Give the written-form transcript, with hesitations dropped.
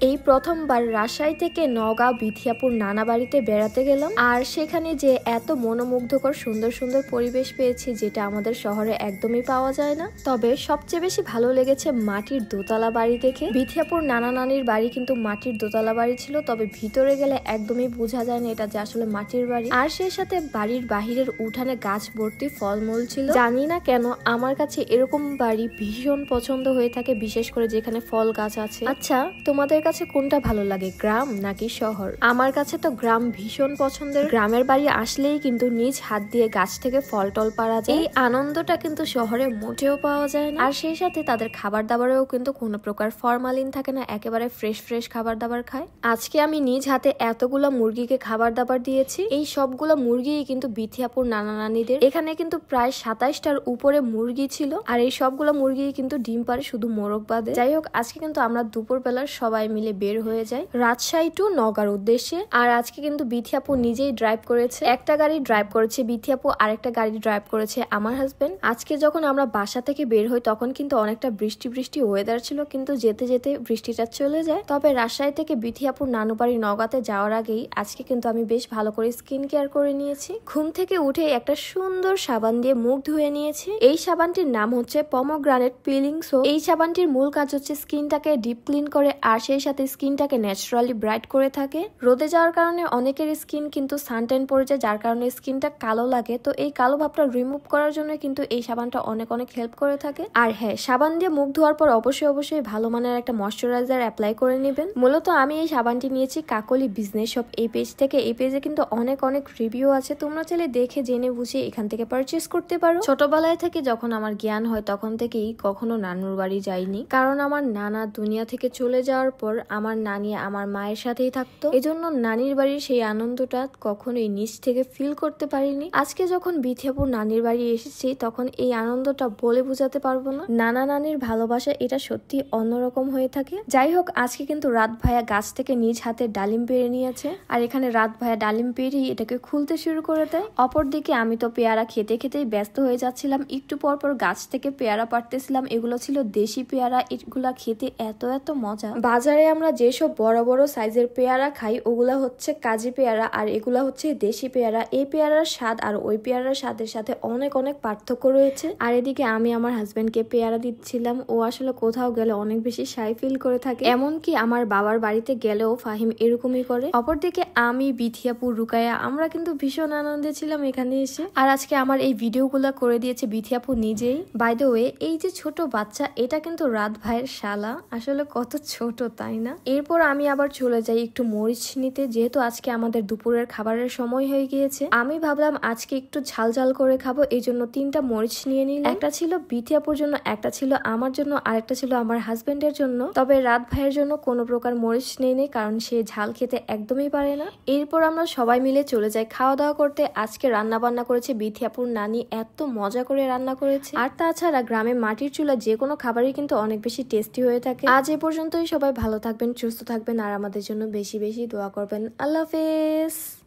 এই প্রথমবার রাজশাহী থেকে নওগাঁ বিথিয়াপুর নানা বাড়িতে বেড়াতে গেলাম, আর সেখানে যে এত মনোমুগ্ধকর সুন্দর সুন্দর পরিবেশ পেয়েছি যেটা আমাদের শহরে একদমই পাওয়া যায় না। তবে সবচেয়ে বেশি ভালো লেগেছে মাটির দোতলা বাড়ি দেখে। বিথিয়াপুর নানা নানির বাড়ি কিন্তু মাটির দোতলা বাড়ি ছিল, তবে ভিতরে গেলে একদমই বোঝা যায় না এটা যে আসলে মাটির বাড়ি। আর সেই সাথে বাড়ির বাহিরের উঠানে গাছ ভর্তি ফলমূল ছিল। জানি না কেন আমার কাছে এরকম বাড়ি ভীষণ পছন্দ হয়ে থাকে, বিশেষ করে যেখানে ফল গাছ আছে। আচ্ছা, তোমাদের কাছে কোনটা ভালো লাগে, গ্রাম নাকি শহর? আমার কাছে তো গ্রাম ভীষণ পছন্দের। গ্রামের বাড়ি আসলেই কিন্তু নিজ হাত দিয়ে গাছ থেকে ফল টল পাড়া যায়। এই আনন্দটা কিন্তু শহরে মোটেও পাওয়া যায় না। আর সেই সাথে তাদের খাবার দাবারেও কিন্তু কোনো প্রকার ফরমালিন থাকে না, একেবারে ফ্রেশ ফ্রেশ খাবার দাবার খায়। আজকে আমি নিজ হাতে এতগুলো মুরগিকে খাবার দাবার দিয়েছি। এই সবগুলো মুরগি কিন্তু বিথিয়াপুর নানা নানিদের। এখানে কিন্তু প্রায় 27টার উপরে মুরগি ছিল, আর এই সবগুলো মুরগি কিন্তু ডিম পারে শুধু মোরগ বাদে। যাই হোক, আজকে কিন্তু আমরা দুপুর বেলার সবাই মিলে বের হয়ে যায় রাজশাহী টু নওগাঁর উদ্দেশ্যে। আর আজকে কিন্তু বিথিয়াপু নিজেই ড্রাইভ করেছে। একটা গাড়ি ড্রাইভ করেছে বিথিয়াপু, আর একটা গাড়ি ড্রাইভ করেছে আমার হাজবেন্ড। আজকে যখন আমরা বাসা থেকে বের হই তখন কিন্তু অনেকটা বৃষ্টি বৃষ্টি ওয়েদার ছিল, কিন্তু যেতে যেতে বৃষ্টিটা চলে যায়। তবে রাজশাহী থেকে বিথিয়াপুর নানু বাড়ি নওগাঁতে যাওয়ার আগেই আজকে কিন্তু আমি বেশ ভালো করে স্কিন কেয়ার করে নিয়েছি। ঘুম থেকে উঠে একটা সুন্দর সাবান দিয়ে মুখ ধুয়ে নিয়েছি। এই সাবানটির নাম হচ্ছে পমোগ্রানেট পিলিং সোপ। এই সাবানটির মূল কাজ হচ্ছে স্কিনটাকে ডিপ ক্লিন করে, আর সেই সাথে স্কিনটাকে ন্যাচারালি ব্রাইট করে থাকে। রোদে যাওয়ার কারণে অনেকের স্কিন কিন্তু সানটেন পড়ে যায়, যার কারণে স্কিনটা কালো লাগে। তো এই কালো ভাবটা রিমুভ করার জন্য কিন্তু এই সাবানটা অনেক অনেক হেল্প করে থাকে। আর হ্যাঁ, সাবান দিয়ে মুখ ধোয়ার পর অবশ্যই ভালো মানের একটা ময়শ্চারাইজার অ্যাপ্লাই করে নেবেন। মূলত আমি এই সাবানটি নিয়েছি কাকলি বিজনেস শপ এই পেজ থেকে। এই পেজে কিন্তু অনেক অনেক রিভিউ আছে, তোমরা চাইলে দেখে জেনে বুঝে এখান থেকে পারচেস করতে পারো। ছোটবেলায় থেকে যখন আমার জ্ঞান হয় তখন থেকেই কখনো নানুর বাড়ি যাইনি, কারণ আমার নানা দুনিয়া থেকে চলে যাওয়ার পর আমার নানি আমার মায়ের সাথেই থাকতো। এজন্য নানির বাড়ির সেই আনন্দটা কখনোই নিজ থেকে ফিল করতে পারিনি। আজকে যখন বিথিয়াপুর নানির বাড়ি এসেছি তখন এই আনন্দটা বলে বোঝাতে পারবো না। নানা নানির ভালোবাসা এটা সত্যি অন্যরকম হয়ে থাকে। যাই হোক, আজকে কিন্তু রাত ভাইয়া গাছ থেকে নিজ হাতে ডালিম পেড়ে নিয়েছে, আর এখানে রাত ভাইয়া ডালিম পেড়েই এটাকে খুলতে শুরু করে দেয়। অপরদিকে আমি তো পেয়ারা খেতে খেতেই ব্যস্ত হয়ে যাচ্ছিলাম। একটু পর পর গাছ থেকে পেয়ারা পাড়তেছিলাম। এগুলো ছিল দেশি পেয়ারা, এগুলা খেতে এত এত মজা। বাজারে আমরা যেসব বড় বড় সাইজের পেয়ারা খাই ওগুলা হচ্ছে কাজি পেয়ারা, আর এগুলা হচ্ছে দেশি পেয়ারা। এই পেয়ারার স্বাদ আর ওই পেয়ারার স্বাদের সাথে অনেক অনেক পার্থক্য রয়েছে। আর এদিকে আমি আমার হাজবেন্ডকে পেয়ারা দিচ্ছিলাম। ও আসলে কোথাও গেলে অনেক বেশি শাই ফিল করে থাকে, এমনকি আমার বাবার বাড়িতে গেলেও ফাহিম এরকমই করে। অপরদিকে আমি, বিথিয়াপুর, রুকায়া আমরা কিন্তু ভীষণ আনন্দে ছিলাম এখানে এসে। আর আজকে আমার এই ভিডিওগুলো করে দিয়েছে বিথিয়াপুর নিজেই। বাই দ্য ওয়ে, এই যে ছোট বাচ্চা এটা কিন্তু রাত ভাইয়ের শালা। আসলে কত ছোট তাই না? এরপর আমি আবার চলে যাই একটু মরিচ নিতে, যেহেতু আজকে আমাদের দুপুরের খাবারের সময় হয়ে গিয়েছে। আমি ভাবলাম আজকে একটু ঝাল ঝাল করে খাবো, এই জন্য 3টা মরিচ নিয়ে নিলাম। একটা ছিল বিথিয়াপুর জন্য, একটা ছিল আমার জন্য, আরেকটা ছিল আমার হাজবেন্ডের জন্য। তবে রাত ভাইয়ের জন্য কোনো প্রকার মরিচ নেই, কারণ সে ঝাল খেতে একদমই পারে না। এরপর আমরা সবাই মিলে চলে যাই খাওয়া দাওয়া করতে। আজকে রান্না বান্না করেছে বিথিয়াপুর নানি, এত মজা করে রান্না করেছে। আর তাছাড়া গ্রামে মাটির চুলা যে কোনো খাবারই কিন্তু অনেক বেশি টেস্টি হয়ে থাকে। আজ এ পর্যন্তই। সবাই ভালো থাকবেন, সুস্থ থাকবেন, আর আমাদের জন্য বেশি বেশি দোয়া করবেন। আল্লাহ হাফেজ।